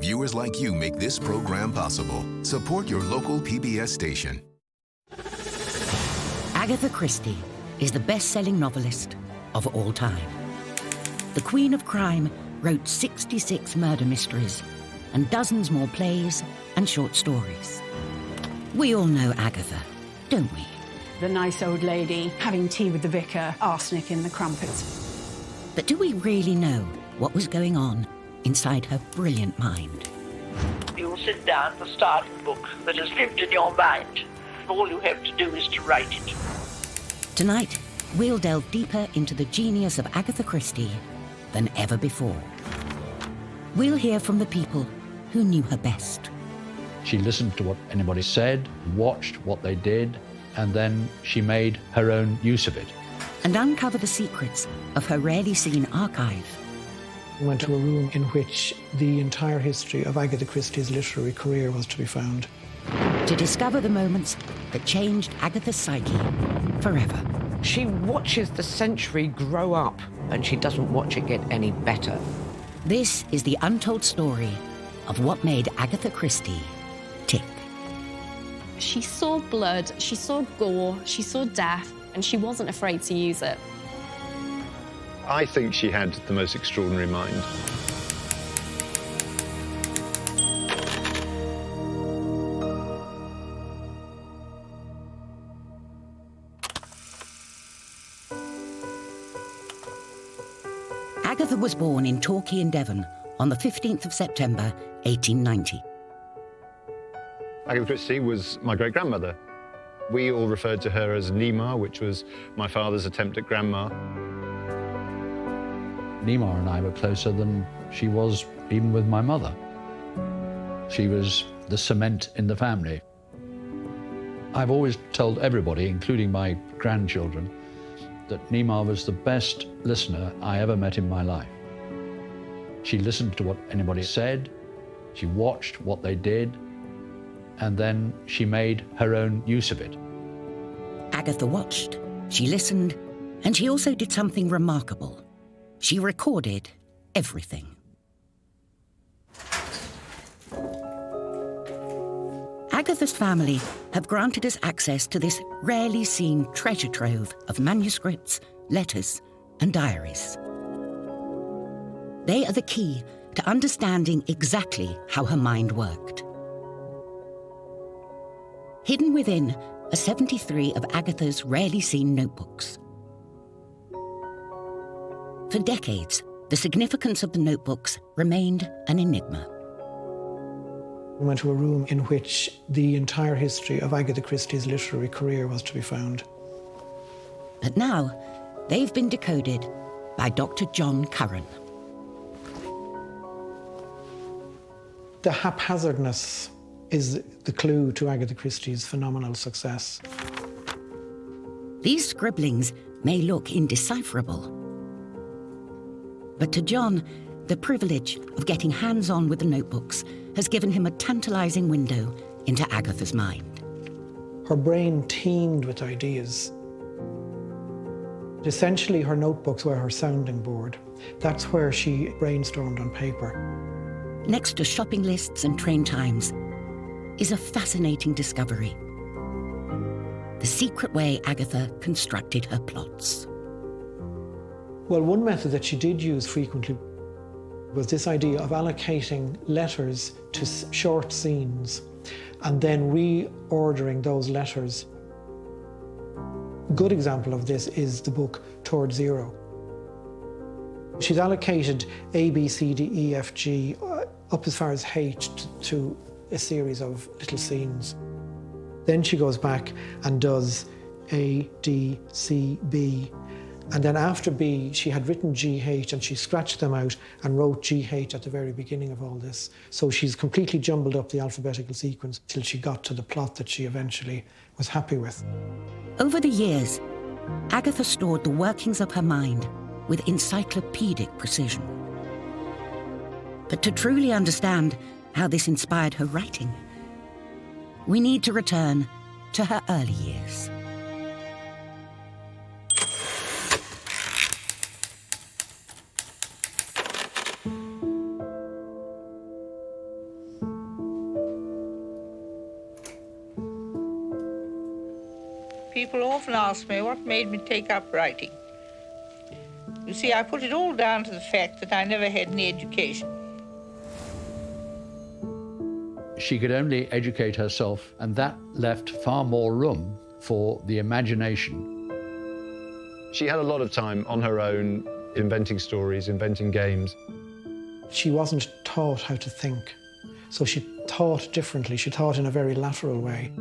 Viewers like you make this program possible. Support your local PBS station. Agatha Christie is the best-selling novelist of all time. The Queen of Crime wrote 66 murder mysteries and dozens more plays and short stories. We all know Agatha, don't we? The nice old lady having tea with the vicar, arsenic in the crumpets. But do we really know what was going on inside her brilliant mind? You'll sit down to start a book that has lived in your mind. All you have to do is to write it. Tonight, we'll delve deeper into the genius of Agatha Christie than ever before. We'll hear from the people who knew her best. She listened to what anybody said, watched what they did, and then she made her own use of it. And uncover the secrets of her rarely seen archive. We went to a room in which the entire history of Agatha Christie's literary career was to be found. To discover the moments that changed Agatha's psyche forever. She watches the century grow up, and she doesn't watch it get any better. This is the untold story of what made Agatha Christie tick. She saw blood, she saw gore, she saw death, and she wasn't afraid to use it. I think she had the most extraordinary mind. Agatha was born in Torquay in Devon on the 15th of September, 1890. Agatha Christie was my great-grandmother. We all referred to her as Nima, which was my father's attempt at grandma. Nima and I were closer than she was even with my mother. She was the cement in the family. I've always told everybody, including my grandchildren, that Nima was the best listener I ever met in my life. She listened to what anybody said, she watched what they did, and then she made her own use of it. Agatha watched, she listened, and she also did something remarkable. She recorded everything. Agatha's family have granted us access to this rarely seen treasure trove of manuscripts, letters, and diaries. They are the key to understanding exactly how her mind worked. Hidden within are 73 of Agatha's rarely seen notebooks. For decades, the significance of the notebooks remained an enigma. We went to a room in which the entire history of Agatha Christie's literary career was to be found. But now, they've been decoded by Dr. John Curran. The haphazardness is the clue to Agatha Christie's phenomenal success. These scribblings may look indecipherable, but to John, the privilege of getting hands-on with the notebooks has given him a tantalizing window into Agatha's mind. Her brain teemed with ideas. Essentially, her notebooks were her sounding board. That's where she brainstormed on paper. Next to shopping lists and train times is a fascinating discovery: the secret way Agatha constructed her plots. Well, one method that she did use frequently was this idea of allocating letters to short scenes and then reordering those letters. A good example of this is the book Toward Zero. She's allocated A, B, C, D, E, F, G, up as far as H to a series of little scenes. Then she goes back and does A, D, C, B. And then after B, she had written GH and she scratched them out and wrote GH at the very beginning of all this. So she's completely jumbled up the alphabetical sequence till she got to the plot that she eventually was happy with. Over the years, Agatha stored the workings of her mind with encyclopedic precision. But to truly understand how this inspired her writing, we need to return to her early years. People often ask me what made me take up writing. You see, I put it all down to the fact that I never had any education. She could only educate herself, and that left far more room for the imagination. She had a lot of time on her own, inventing stories, inventing games. She wasn't taught how to think, so she thought differently. She thought in a very lateral way.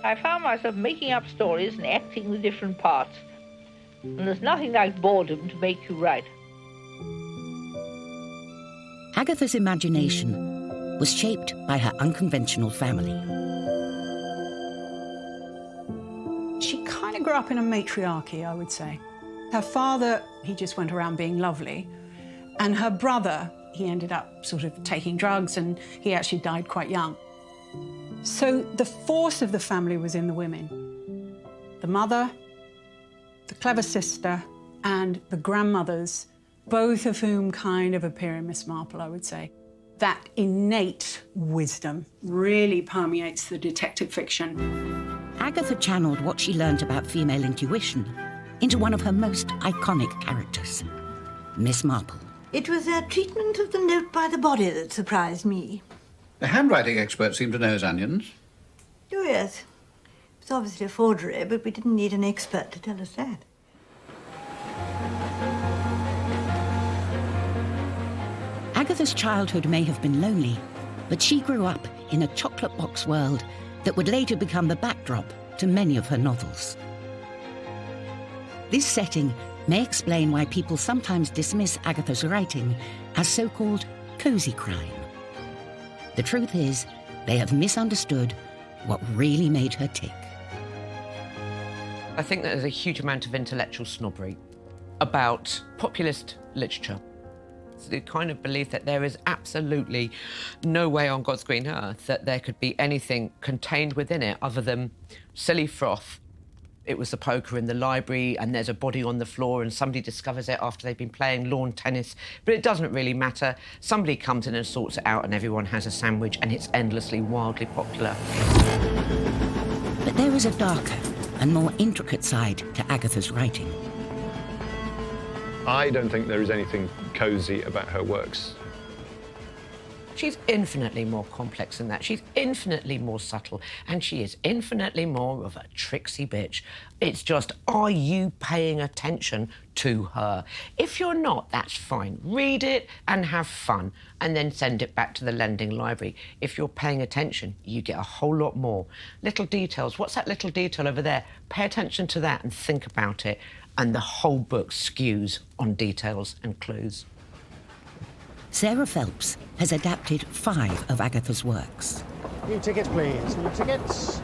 I found myself making up stories and acting the different parts. And there's nothing like boredom to make you write. Agatha's imagination was shaped by her unconventional family. She kind of grew up in a matriarchy, I would say. Her father, he just went around being lovely. And her brother, he ended up sort of taking drugs, and he actually died quite young. So the force of the family was in the women. The mother, the clever sister, and the grandmothers, both of whom kind of appear in Miss Marple, I would say. That innate wisdom really permeates the detective fiction. Agatha channeled what she learned about female intuition into one of her most iconic characters, Miss Marple. It was their treatment of the note by the body that surprised me. The handwriting experts seem to know his onions. Oh, yes. It was obviously a forgery, but we didn't need an expert to tell us that. Agatha's childhood may have been lonely, but she grew up in a chocolate box world that would later become the backdrop to many of her novels. This setting may explain why people sometimes dismiss Agatha's writing as so-called cozy crime. The truth is, they have misunderstood what really made her tick. I think that there's a huge amount of intellectual snobbery about populist literature. The kind of belief that there is absolutely no way on God's green earth that there could be anything contained within it other than silly froth. It was the poker in the library and there's a body on the floor and somebody discovers it after they've been playing lawn tennis, but it doesn't really matter. Somebody comes in and sorts it out and everyone has a sandwich and it's endlessly, wildly popular. But there is a darker and more intricate side to Agatha's writing. I don't think there is anything cosy about her works. She's infinitely more complex than that. She's infinitely more subtle, and she is infinitely more of a tricksy bitch. It's just, are you paying attention to her? If you're not, that's fine. Read it and have fun, and then send it back to the lending library. If you're paying attention, you get a whole lot more. Little details. What's that little detail over there? Pay attention to that and think about it, and the whole book skews on details and clues. Sarah Phelps has adapted 5 of Agatha's works. New tickets, please. New tickets.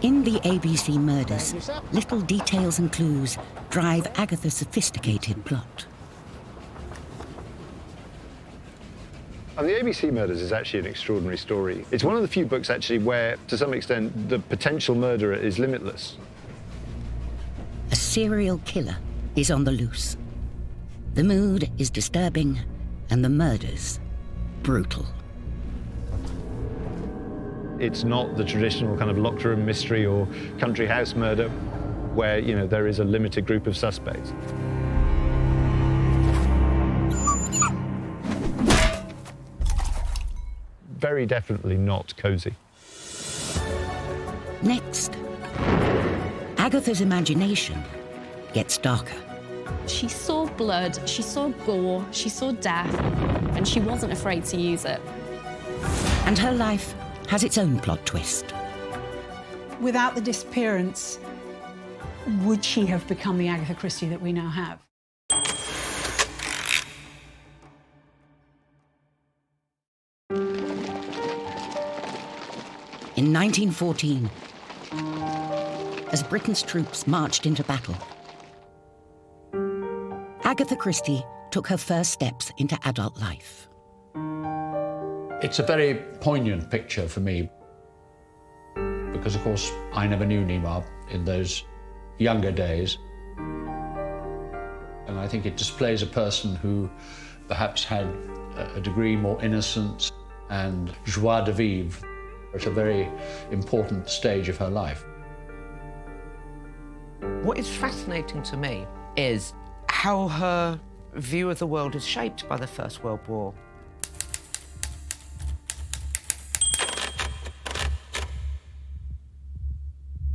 In the ABC Murders, little details and clues drive Agatha's sophisticated plot. And the ABC Murders is actually an extraordinary story. It's one of the few books, actually, where, to some extent, the potential murderer is limitless. A serial killer is on the loose. The mood is disturbing, and the murders brutal. It's not the traditional kind of locked room mystery or country house murder where, you know, there is a limited group of suspects. Very definitely not cosy. Next, Agatha's imagination gets darker. She saw blood, she saw gore, she saw death, and she wasn't afraid to use it. And her life has its own plot twist. Without the disappearance, would she have become the Agatha Christie that we now have? In 1914, as Britain's troops marched into battle, Agatha Christie took her first steps into adult life. It's a very poignant picture for me because, of course, I never knew Nima in those younger days. And I think it displays a person who perhaps had a degree more innocence and joie de vivre at a very important stage of her life. What is fascinating to me is how her view of the world is shaped by the First World War.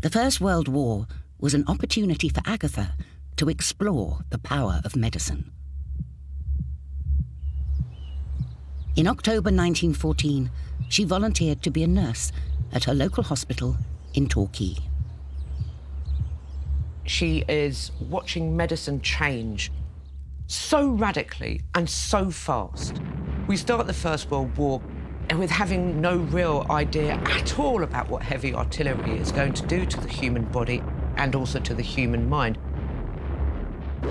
The First World War was an opportunity for Agatha to explore the power of medicine. In October 1914, she volunteered to be a nurse at her local hospital in Torquay. She is watching medicine change so radically and so fast. We start the First World War with having no real idea at all about what heavy artillery is going to do to the human body and also to the human mind.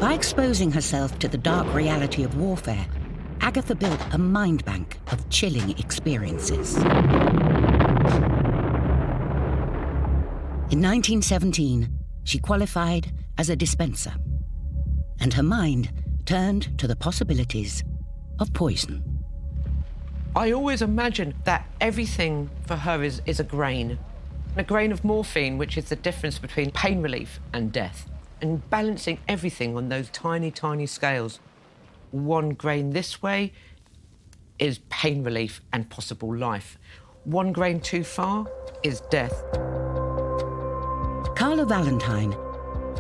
By exposing herself to the dark reality of warfare, Agatha built a mind bank of chilling experiences. In 1917, she qualified as a dispenser, and her mind turned to the possibilities of poison. I always imagine that everything for her is a grain of morphine, which is the difference between pain relief and death, and balancing everything on those tiny, tiny scales. One grain this way is pain relief and possible life. One grain too far is death. Carla Valentine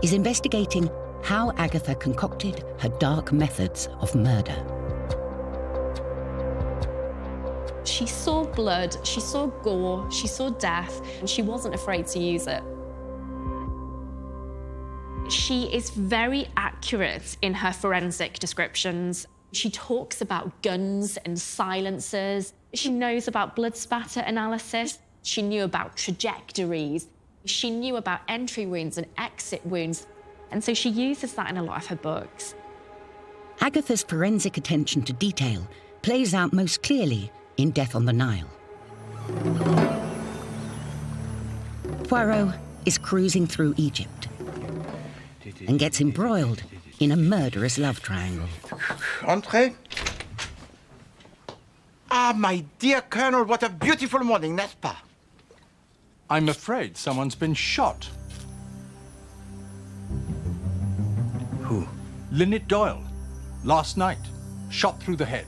is investigating how Agatha concocted her dark methods of murder. She saw blood, she saw gore, she saw death, and she wasn't afraid to use it. She is very accurate in her forensic descriptions. She talks about guns and silencers. She knows about blood spatter analysis. She knew about trajectories. She knew about entry wounds and exit wounds. And so she uses that in a lot of her books. Agatha's forensic attention to detail plays out most clearly in Death on the Nile. Poirot is cruising through Egypt and gets embroiled in a murderous love triangle. Entrez. Ah, my dear Colonel, what a beautiful morning, n'est-ce pas? I'm afraid someone's been shot. Who? Lynette Doyle. Last night. Shot through the head.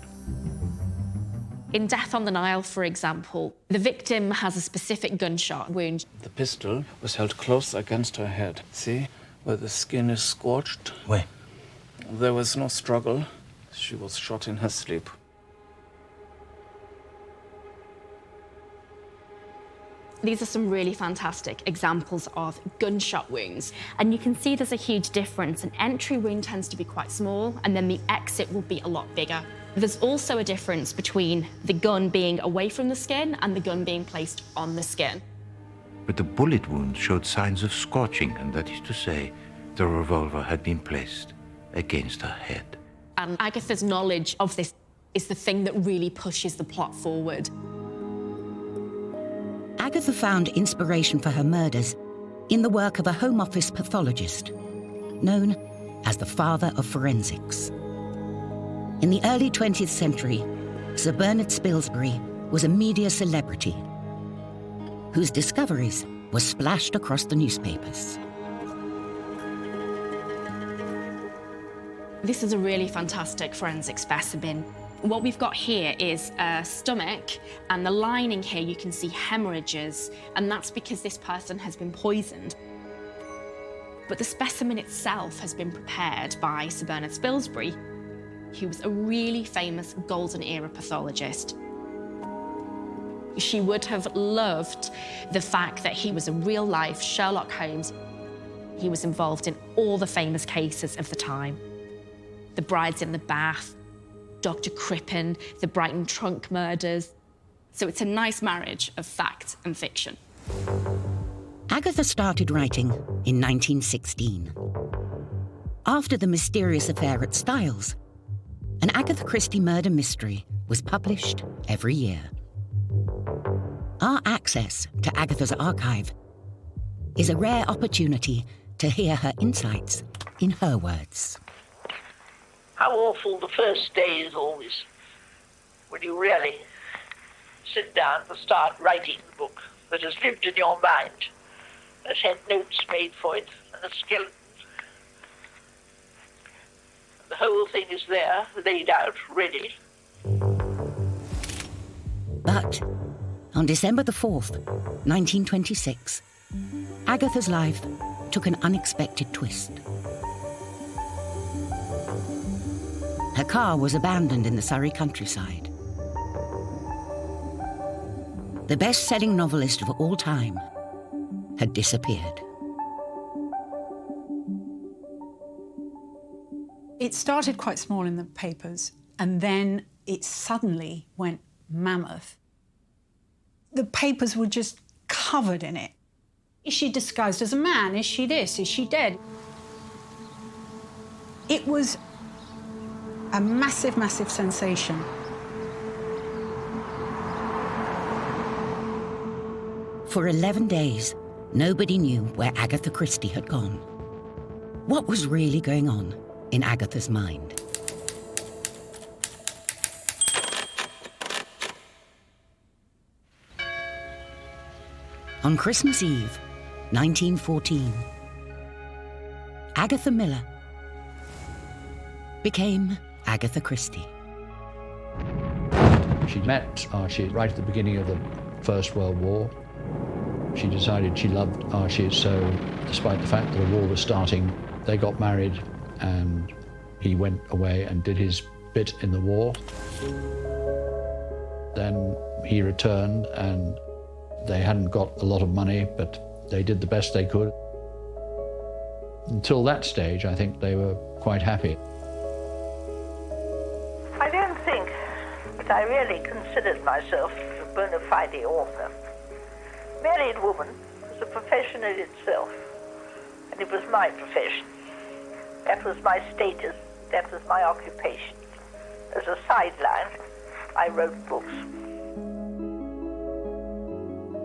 In Death on the Nile, for example, the victim has a specific gunshot wound. The pistol was held close against her head. See, where the skin is scorched? Where? There was no struggle. She was shot in her sleep. These are some really fantastic examples of gunshot wounds. And you can see there's a huge difference. An entry wound tends to be quite small, and then the exit will be a lot bigger. There's also a difference between the gun being away from the skin and the gun being placed on the skin. But the bullet wound showed signs of scorching, and that is to say, the revolver had been placed against her head. And Agatha's knowledge of this is the thing that really pushes the plot forward. Agatha found inspiration for her murders in the work of a Home Office pathologist, known as the father of forensics. In the early 20th century, Sir Bernard Spilsbury was a media celebrity whose discoveries were splashed across the newspapers. This is a really fantastic forensic specimen. What we've got here is a stomach, and the lining here you can see hemorrhages, and that's because this person has been poisoned. But the specimen itself has been prepared by Sir Bernard Spilsbury, who was a really famous Golden Era pathologist. She would have loved the fact that he was a real-life Sherlock Holmes. He was involved in all the famous cases of the time. The Brides in the Bath, Dr. Crippen, the Brighton trunk murders. So it's a nice marriage of fact and fiction. Agatha started writing in 1916. After the mysterious affair at Styles, an Agatha Christie murder mystery was published every year. Our access to Agatha's archive is a rare opportunity to hear her insights in her words. How awful the first day is always, when you really sit down and start writing the book that has lived in your mind It had notes made for it, and a skeleton. The whole thing is there, laid out, ready. But on December the 4th, 1926, Agatha's life took an unexpected twist. Her car was abandoned in the Surrey countryside. The best-selling novelist of all time had disappeared. It started quite small in the papers, and then it suddenly went mammoth. The papers were just covered in it. Is she disguised as a man? Is she this? Is she dead? It was a massive, massive sensation. For 11 days, nobody knew where Agatha Christie had gone. What was really going on in Agatha's mind? On Christmas Eve, 1914, Agatha Miller became Agatha Christie. She met Archie right at the beginning of the First World War. She decided she loved Archie, so despite the fact that a war was starting, they got married and he went away and did his bit in the war. Then he returned and they hadn't got a lot of money, but they did the best they could. Until that stage, I think they were quite happy. I don't think that I really considered myself a bona fide author. Married woman was a profession in itself, and it was my profession. That was my status, that was my occupation. As a sideline, I wrote books.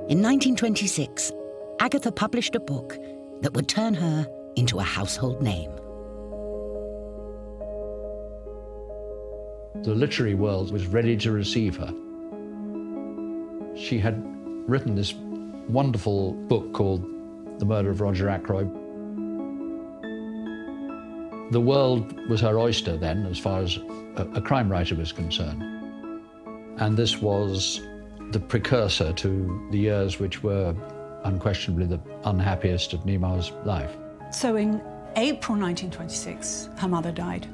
In 1926, Agatha published a book that would turn her into a household name. The literary world was ready to receive her. She had written this wonderful book called The Murder of Roger Ackroyd. The world was her oyster then, as far as a crime writer was concerned. And this was the precursor to the years which were unquestionably the unhappiest of Nima's life. So in April 1926, her mother died.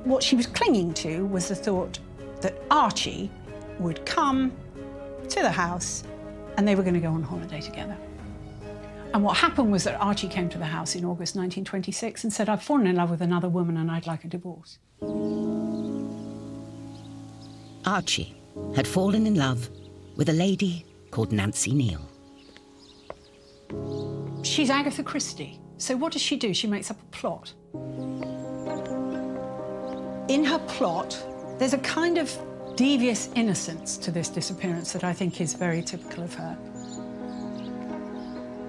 What she was clinging to was the thought that Archie would come to the house and they were going to go on holiday together. And what happened was that Archie came to the house in August 1926 and said, "I've fallen in love with another woman and I'd like a divorce." Archie had fallen in love with a lady called Nancy Neal. She's Agatha Christie. So what does she do? She makes up a plot. In her plot, there's a kind of devious innocence to this disappearance that I think is very typical of her.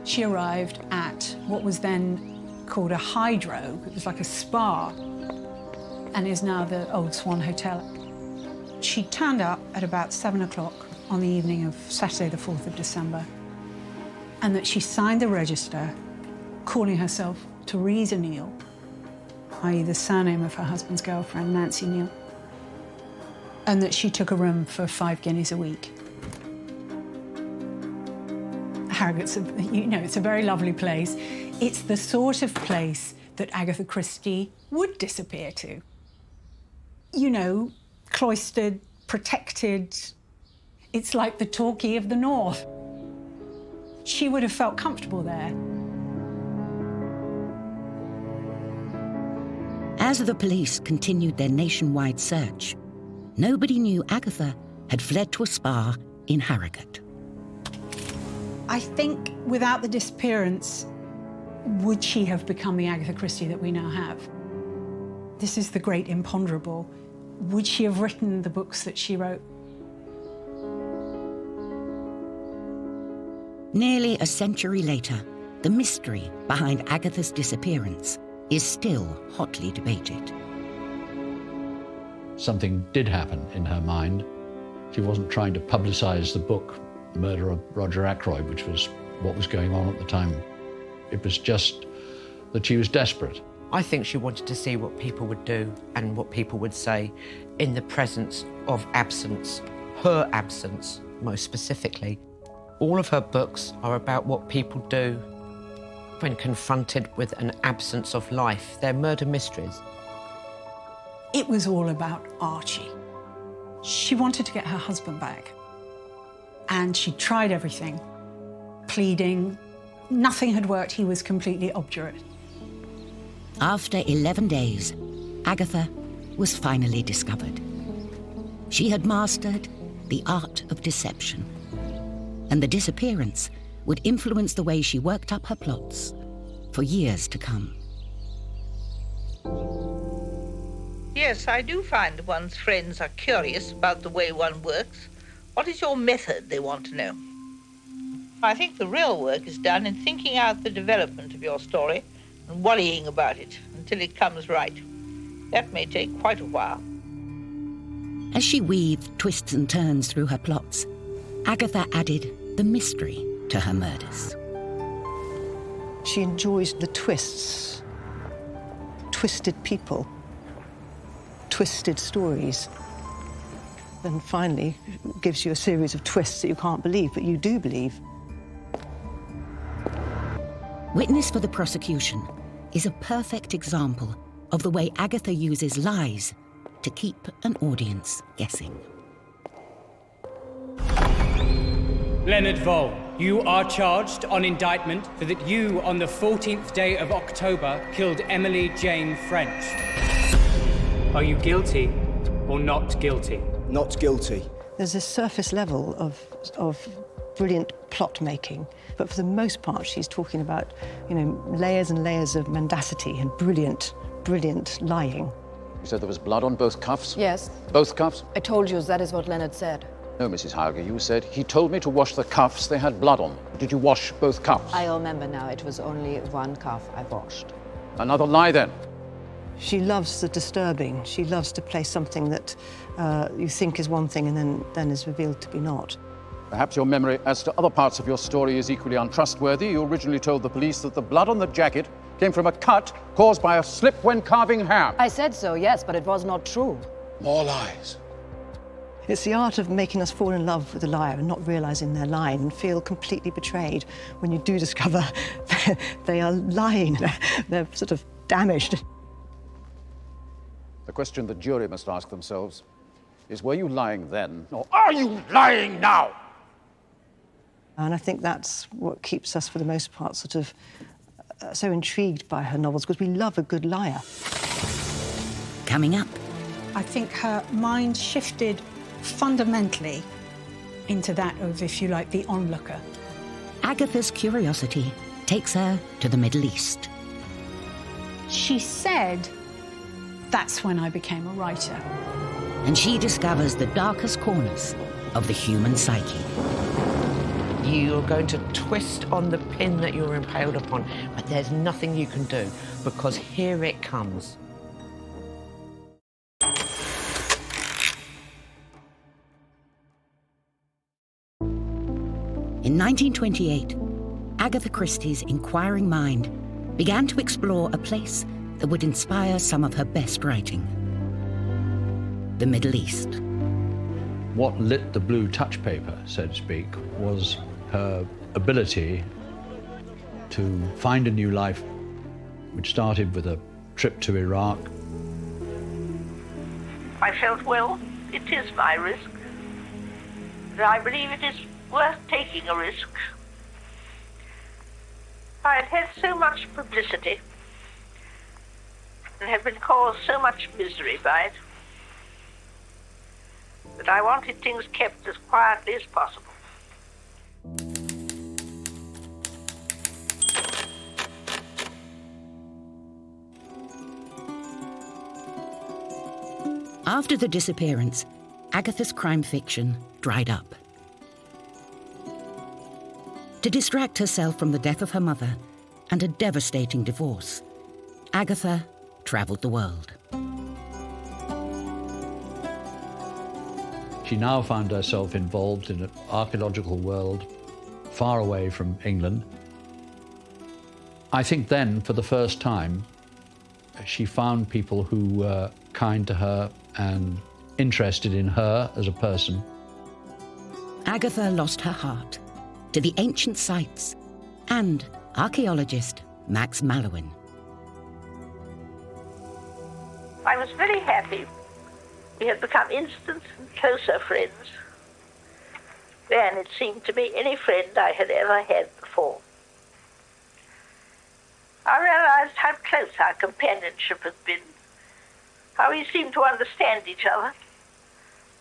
She arrived at what was then called a hydro. It was like a spa, and is now the Old Swan Hotel. She turned up at about 7 o'clock on the evening of Saturday, the 4th of December, and that she signed the register calling herself Theresa Neal, i.e. the surname of her husband's girlfriend, Nancy Neal, and that she took a room for 5 guineas a week. Harrogate's, it's a very lovely place. It's the sort of place that Agatha Christie would disappear to. You know, cloistered, protected. It's like the Torquay of the North. She would have felt comfortable there. As the police continued their nationwide search, nobody knew Agatha had fled to a spa in Harrogate. I think without the disappearance, would she have become the Agatha Christie that we now have? This is the great imponderable. Would she have written the books that she wrote? Nearly a century later, the mystery behind Agatha's disappearance is still hotly debated. Something did happen in her mind. She wasn't trying to publicise the book, The Murder of Roger Ackroyd, which was what was going on at the time. It was just that she was desperate. I think she wanted to see what people would do and what people would say in the presence of absence, her absence, most specifically. All of her books are about what people do when confronted with an absence of life. They're murder mysteries. It was all about Archie. She wanted to get her husband back, and she tried everything, pleading. Nothing had worked. He was completely obdurate. After 11 days, Agatha was finally discovered. She had mastered the art of deception, and the disappearance would influence the way she worked up her plots for years to come. Yes, I do find one's friends are curious about the way one works. What is your method, they want to know. I think the real work is done in thinking out the development of your story and worrying about it until it comes right. That may take quite a while. As she weaved twists and turns through her plots, Agatha added the mystery to her murders. She enjoys the twists, twisted people, twisted stories, and finally gives you a series of twists that you can't believe, but you do believe. Witness for the Prosecution is a perfect example of the way Agatha uses lies to keep an audience guessing. Leonard Vole, you are charged on indictment for that you, on the 14th day of October, killed Emily Jane French. Are you guilty or not guilty? Not guilty. There's a surface level of brilliant plot making, but for the most part, she's talking about, layers and layers of mendacity and brilliant lying. You said there was blood on both cuffs? Yes. Both cuffs? I told you that is what Leonard said. No, Mrs. Hauger, you said he told me to wash the cuffs. They had blood on. Did you wash both cuffs? I remember now, it was only one cuff I washed. Another lie, then. She loves the disturbing. She loves to play something that you think is one thing and then is revealed to be not. Perhaps your memory as to other parts of your story is equally untrustworthy. You originally told the police that the blood on the jacket came from a cut caused by a slip when carving ham. I said so, yes, but it was not true. More lies. It's the art of making us fall in love with a liar and not realising they're lying and feel completely betrayed when you do discover they are lying. They're sort of damaged. The question the jury must ask themselves is, were you lying then, or are you lying now? And I think that's what keeps us, for the most part, sort of so intrigued by her novels, because we love a good liar. Coming up. I think her mind shifted fundamentally into that of, if you like, the onlooker. Agatha's curiosity takes her to the Middle East. She said, that's when I became a writer. And she discovers the darkest corners of the human psyche. You're going to twist on the pin that you're impaled upon, but there's nothing you can do, because here it comes. In 1928, Agatha Christie's inquiring mind began to explore a place that would inspire some of her best writing: the Middle East. What lit the blue touch paper, so to speak, was her ability to find a new life, which started with a trip to Iraq. I felt, well, it is my risk. But I believe it is worth taking a risk. I had had so much publicity and had been caused so much misery by it that I wanted things kept as quietly as possible. After the disappearance, Agatha's crime fiction dried up. To distract herself from the death of her mother and a devastating divorce, Agatha travelled the world. She now found herself involved in an archaeological world far away from England. I think then, for the first time, she found people who were kind to her and interested in her as a person. Agatha lost her heart to the ancient sites and archaeologist Max Mallowan. I was very happy. We had become instant and closer friends than it seemed to me any friend I had ever had before. I realized how close our companionship had been, how we seemed to understand each other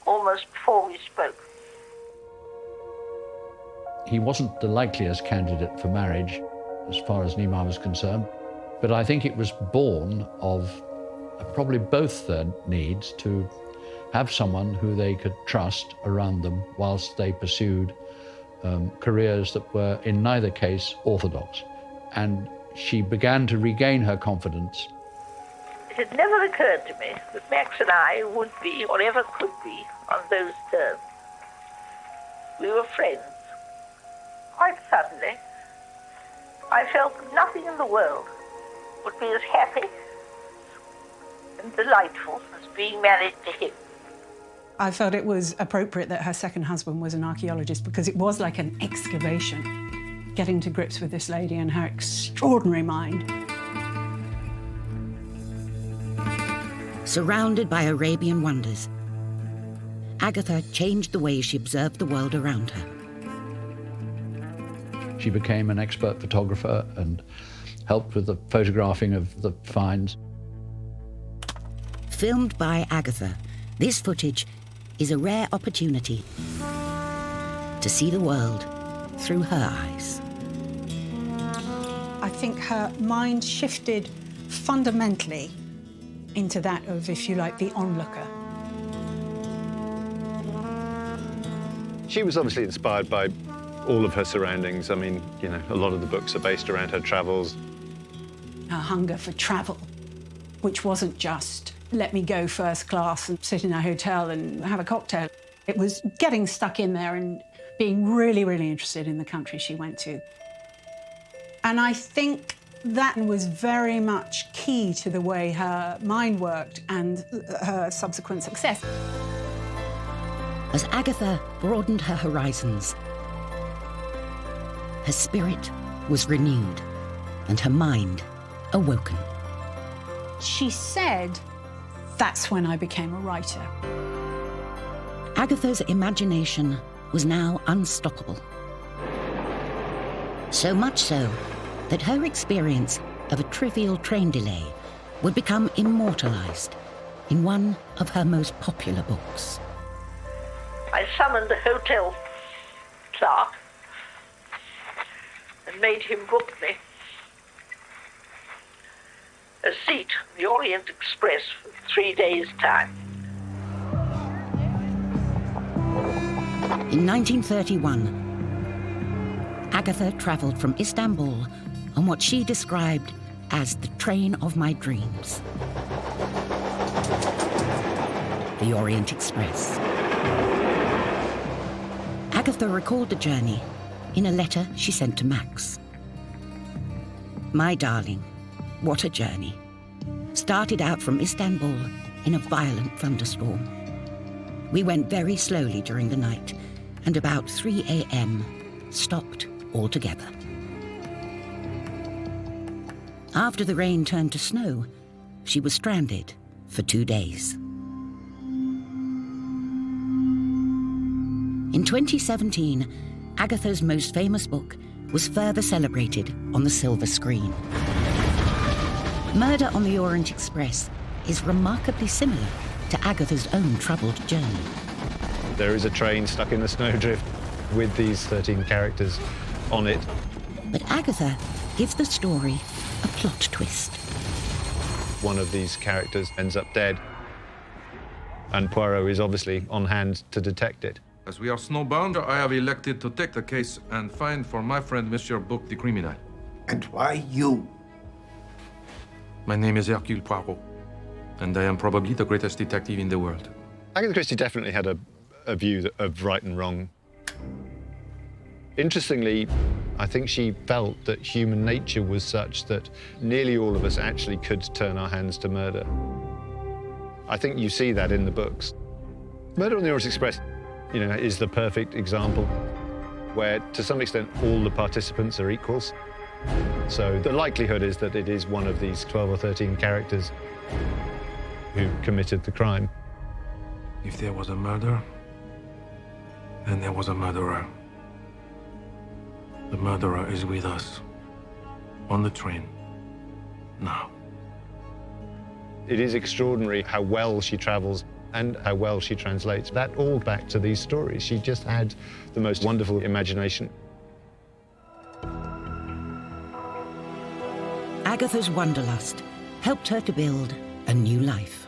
almost before we spoke. He wasn't the likeliest candidate for marriage, as far as Nima was concerned, but I think it was born of probably both their needs to have someone who they could trust around them whilst they pursued careers that were, in neither case, orthodox. And she began to regain her confidence. It had never occurred to me that Max and I would be, or ever could be, on those terms. We were friends. Quite suddenly, I felt that nothing in the world would be as happy and delightful as being married to him. I felt it was appropriate that her second husband was an archaeologist because it was like an excavation, getting to grips with this lady and her extraordinary mind. Surrounded by Arabian wonders, Agatha changed the way she observed the world around her. She became an expert photographer and helped with the photographing of the finds. Filmed by Agatha, this footage is a rare opportunity to see the world through her eyes. I think her mind shifted fundamentally into that of, if you like, the onlooker. She was obviously inspired by all of her surroundings. I mean, you know, a lot of the books are based around her travels. Her hunger for travel, which wasn't just let me go first class and sit in a hotel and have a cocktail. It was getting stuck in there and being really, really interested in the country she went to. And I think that was very much key to the way her mind worked and her subsequent success. As Agatha broadened her horizons, her spirit was renewed and her mind awoken. She said, "That's when I became a writer." Agatha's imagination was now unstoppable. So much so that her experience of a trivial train delay would become immortalized in one of her most popular books. I summoned the hotel clerk and made him book me a seat in the Orient Express for 3 days' time. In 1931, Agatha travelled from Istanbul on what she described as the train of my dreams, the Orient Express. Agatha recalled the journey in a letter she sent to Max. My darling, what a journey. Started out from Istanbul in a violent thunderstorm. We went very slowly during the night, and about 3 a.m. stopped altogether. After the rain turned to snow, she was stranded for 2 days. In 2017, Agatha's most famous book was further celebrated on the silver screen. Murder on the Orient Express is remarkably similar to Agatha's own troubled journey. There is a train stuck in the snowdrift with these 13 characters on it. But Agatha gives the story a plot twist. One of these characters ends up dead, and Poirot is obviously on hand to detect it. As we are snowbound, I have elected to take the case and find for my friend Monsieur Bouc the criminal. And why you? My name is Hercule Poirot, and I am probably the greatest detective in the world. Agatha Christie definitely had a view of right and wrong. Interestingly, I think she felt that human nature was such that nearly all of us actually could turn our hands to murder. I think you see that in the books. Murder on the Orient Express, you know, is the perfect example where, to some extent, all the participants are equals. So the likelihood is that it is one of these 12 or 13 characters who committed the crime. If there was a murder, then there was a murderer. The murderer is with us, on the train, now. It is extraordinary how well she travels and how well she translates. That all back to these stories. She just had the most wonderful imagination. Agatha's wanderlust helped her to build a new life.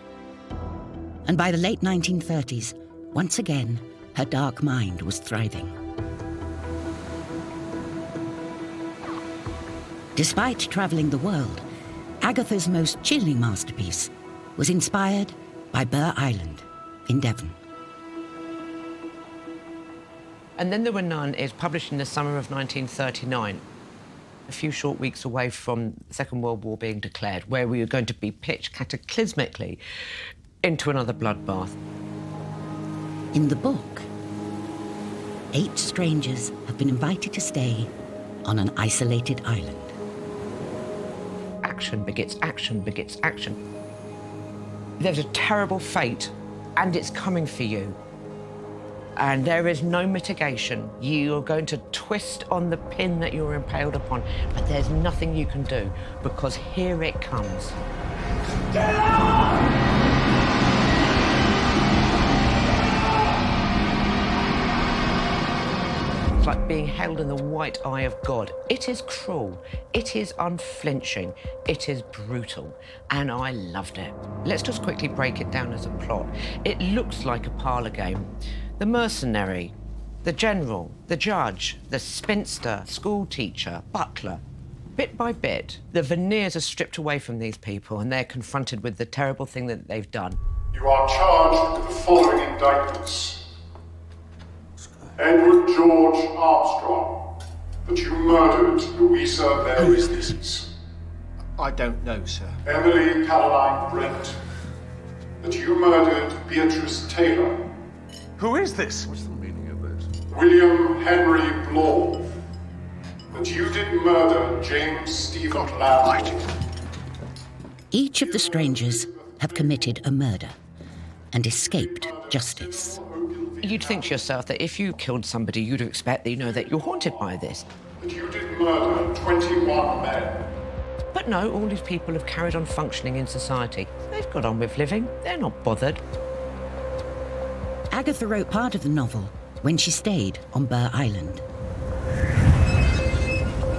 And by the late 1930s, once again, her dark mind was thriving. Despite travelling the world, Agatha's most chilling masterpiece was inspired by Burr Island in Devon. And Then There Were None is published in the summer of 1939, a few short weeks away from the Second World War being declared, where we were going to be pitched cataclysmically into another bloodbath. In the book, 8 strangers have been invited to stay on an isolated island. Action begets action begets action. There's a terrible fate, and it's coming for you. And there is no mitigation. You are going to twist on the pin that you're impaled upon, but there's nothing you can do, because here it comes. Get out! It's like being held in the white eye of God. It is cruel, it is unflinching, it is brutal, and I loved it. Let's just quickly break it down as a plot. It looks like a parlour game. The mercenary, the general, the judge, the spinster, school teacher, butler. Bit by bit, the veneers are stripped away from these people and they're confronted with the terrible thing that they've done. You are charged with the following indictments. Edward George Armstrong, that you murdered Louisa Mary. Who is this? I don't know, sir. Emily Caroline Brent, that you murdered Beatrice Taylor. Who is this? What's the meaning of this? William Henry Blore, that you did murder James Stephen Lamb. Each of the strangers have committed a murder and escaped justice. You'd think to yourself that if you killed somebody, you'd expect that you know that you're haunted by this. That you did murder 21 men. But no, all these people have carried on functioning in society. They've got on with living. They're not bothered. Agatha wrote part of the novel when she stayed on Burr Island.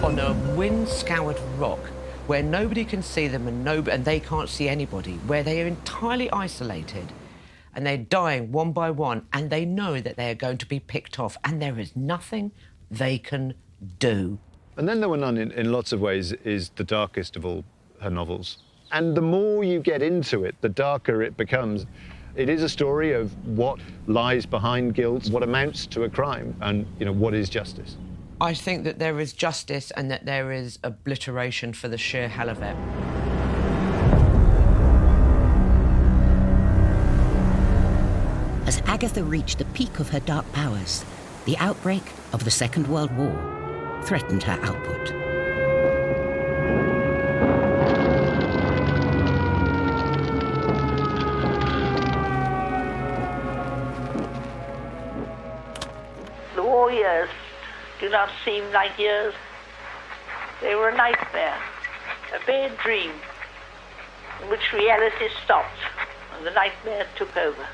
On a wind-scoured rock, where nobody can see them and they can't see anybody, where they are entirely isolated, and they're dying one by one, and they know that they are going to be picked off, and there is nothing they can do. And Then There Were None, in lots of ways, is the darkest of all her novels. And the more you get into it, the darker it becomes. It is a story of what lies behind guilt, what amounts to a crime, and, you know, what is justice. I think that there is justice and that there is obliteration for the sheer hell of it. As Agatha reached the peak of her dark powers, the outbreak of the Second World War threatened her output. The war years do not seem like years. They were a nightmare, a bad dream, in which reality stopped and the nightmare took over.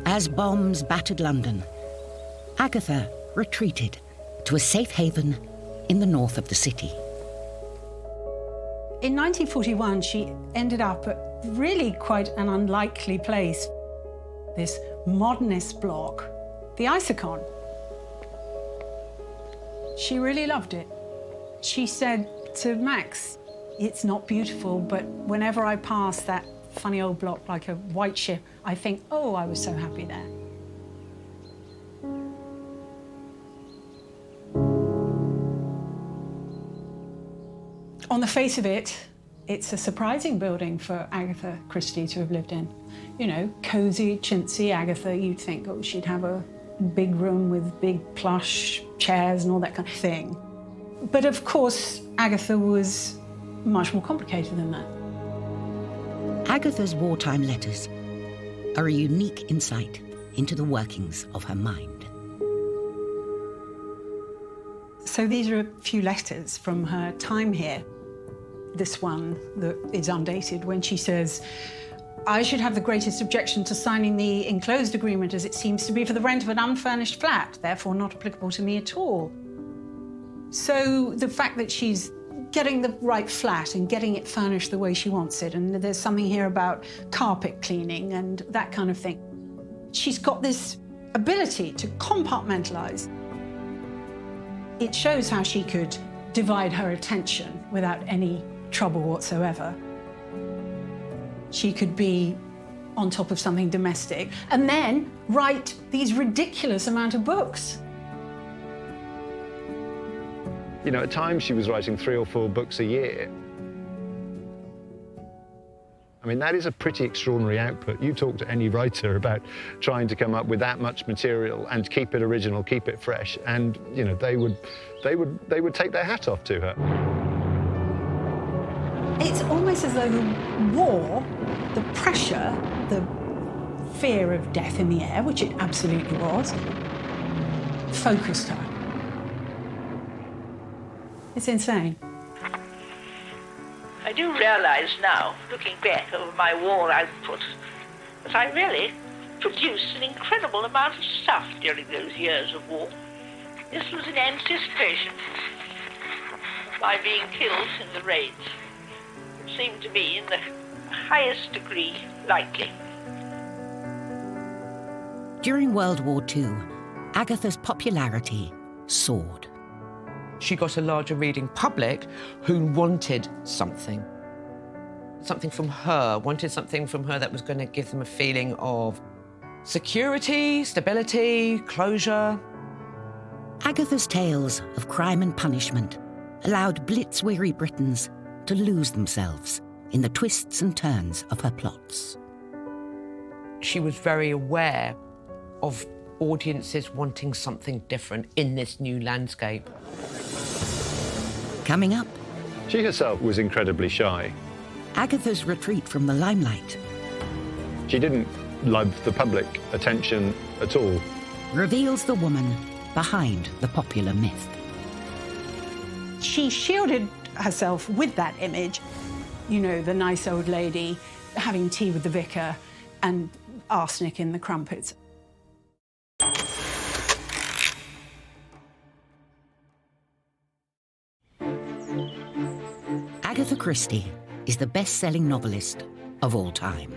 As bombs battered London, Agatha retreated to a safe haven in the north of the city. In 1941, she ended up at really quite an unlikely place. This modernist block, the Isokon. She really loved it. She said to Max, It's not beautiful, but whenever I pass that funny old block like a white ship, I think, oh, I was so happy there. On the face of it, it's a surprising building for Agatha Christie to have lived in. You know, cosy, chintzy Agatha, you'd think, oh, she'd have a big room with big plush chairs and all that kind of thing. But of course, Agatha was much more complicated than that. Agatha's wartime letters are a unique insight into the workings of her mind. So these are a few letters from her time here. This one that is undated, when she says, I should have the greatest objection to signing the enclosed agreement as it seems to be for the rent of an unfurnished flat, therefore not applicable to me at all. So the fact that she's getting the right flat and getting it furnished the way she wants it, and there's something here about carpet cleaning and that kind of thing. She's got this ability to compartmentalise. It shows how she could divide her attention without any trouble whatsoever. She could be on top of something domestic and then write these ridiculous amount of books. You know, at times she was writing 3 or 4 books a year. I mean, that is a pretty extraordinary output. You talk to any writer about trying to come up with that much material and keep it original, keep it fresh, and, you know, they would take their hat off to her. It's almost as though the war, the pressure, the fear of death in the air, which it absolutely was, focused her. It's insane. I do realise now, looking back over my war output, that I really produced an incredible amount of stuff during those years of war. This was in anticipation of my being killed in the raids. It seemed to me in the highest degree likely. During World War II, Agatha's popularity soared. She got a larger reading public who wanted something. Something from her, wanted something from her that was going to give them a feeling of security, stability, closure. Agatha's tales of crime and punishment allowed blitz-weary Britons to lose themselves in the twists and turns of her plots. She was very aware of audiences wanting something different in this new landscape. Coming up, she herself was incredibly shy. Agatha's retreat from the limelight. She didn't love the public attention at all. Reveals the woman behind the popular myth. She shielded herself with that image. You know, the nice old lady having tea with the vicar and arsenic in the crumpets. Agatha Christie is the best-selling novelist of all time.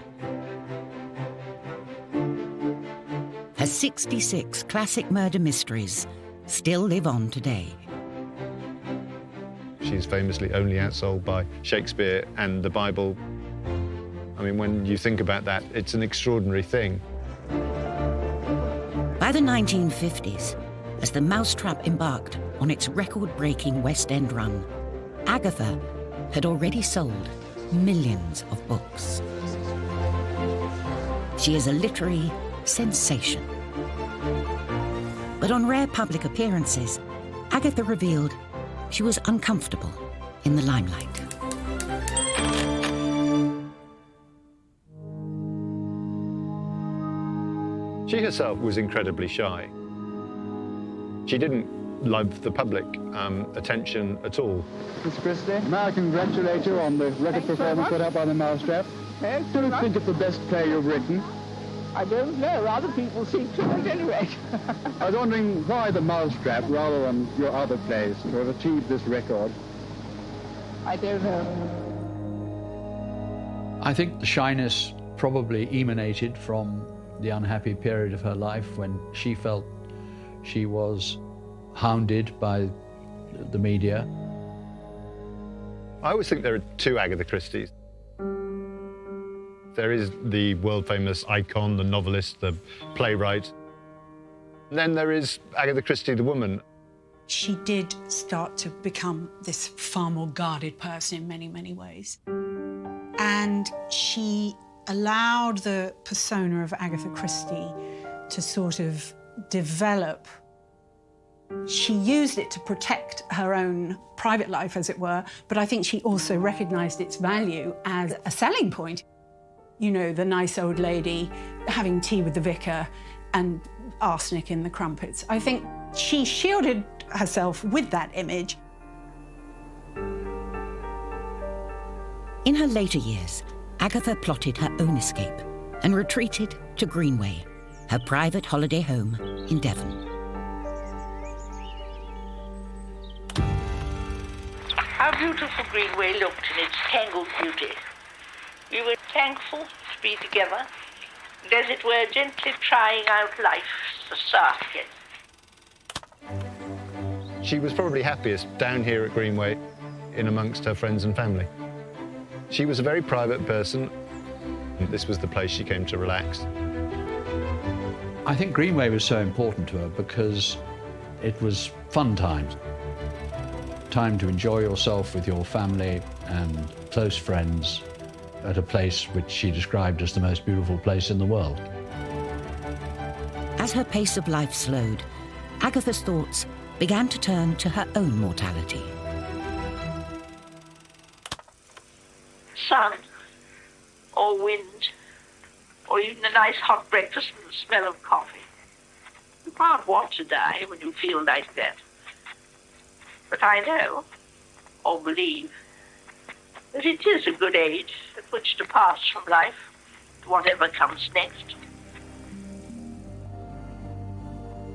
Her 66 classic murder mysteries still live on today. She's famously only outsold by Shakespeare and the Bible. I mean, when you think about that, it's an extraordinary thing. By the 1950s, as the Mousetrap embarked on its record-breaking West End run, Agatha had already sold millions of books. She is a literary sensation. But on rare public appearances, Agatha revealed she was uncomfortable in the limelight. She herself was incredibly shy. She didn't love the public attention at all. Miss Christie, may I congratulate you on the record performance put up by the Mousetrap. Do you think it's the best play you've written? I don't know. Other people seem to at any rate. I was wondering why the Mousetrap rather than your other plays to have achieved this record. I don't know. I think the shyness probably emanated from the unhappy period of her life when she felt she was hounded by the media. I always think there are two Agatha Christies. There is the world-famous icon, the novelist, the playwright. And then there is Agatha Christie, the woman. She did start to become this far more guarded person in many, many ways. And she allowed the persona of Agatha Christie to sort of develop. She used it to protect her own private life, as it were, but I think she also recognised its value as a selling point. You know, the nice old lady having tea with the vicar and arsenic in the crumpets. I think she shielded herself with that image. In her later years, Agatha plotted her own escape and retreated to Greenway, her private holiday home in Devon. How beautiful Greenway looked in its tangled beauty. We were thankful to be together, and as it were, gently trying out life as the start again. She was probably happiest down here at Greenway, in amongst her friends and family. She was a very private person. This was the place she came to relax. I think Greenway was so important to her because it was fun times. Time to enjoy yourself with your family and close friends at a place which she described as the most beautiful place in the world. As her pace of life slowed, Agatha's thoughts began to turn to her own mortality. Sun, or wind, or even a nice hot breakfast and the smell of coffee. You can't want to die when you feel like that. But I know, or believe, that it is a good age at which to pass from life to whatever comes next.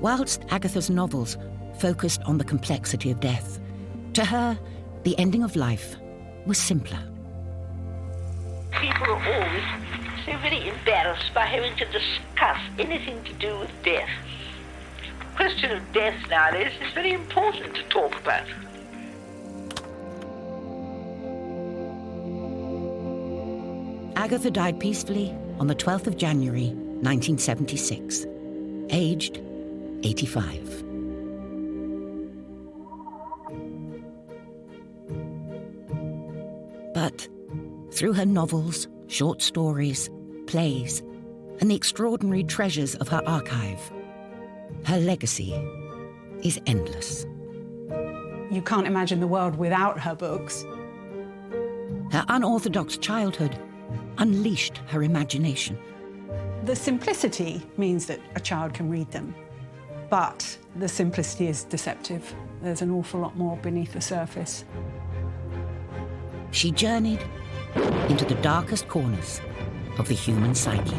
Whilst Agatha's novels focused on the complexity of death, to her, the ending of life was simpler. People are always so very embarrassed by having to discuss anything to do with death. The question of death nowadays is very important to talk about. Agatha died peacefully on the 12th of January, 1976, aged 85. But through her novels, short stories, plays, and the extraordinary treasures of her archive, her legacy is endless. You can't imagine the world without her books. Her unorthodox childhood unleashed her imagination. The simplicity means that a child can read them, but the simplicity is deceptive. There's an awful lot more beneath the surface. She journeyed into the darkest corners of the human psyche.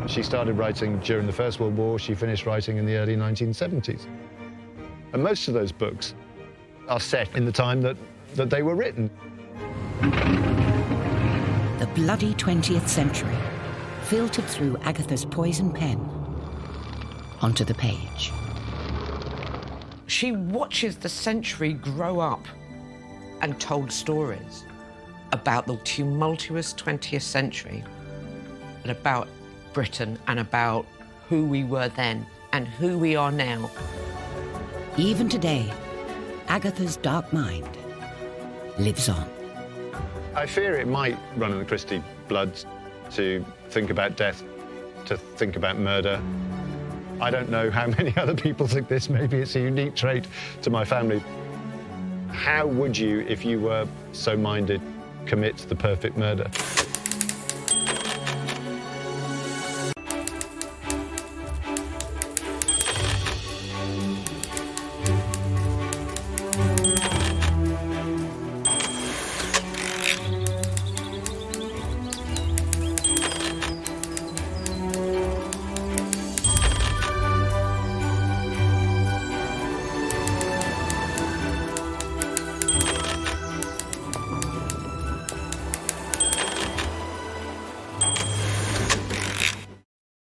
She started writing during the First World War. She finished writing in the early 1970s. And most of those books are set in the time that they were written. The bloody 20th century filtered through Agatha's poison pen onto the page. She watches the century grow up and told stories about the tumultuous 20th century and about Britain and about who we were then and who we are now. Even today, Agatha's dark mind lives on. I fear it might run in the Christie blood to think about death, to think about murder. I don't know how many other people think this. Maybe it's a unique trait to my family. How would you, if you were so minded, commit the perfect murder?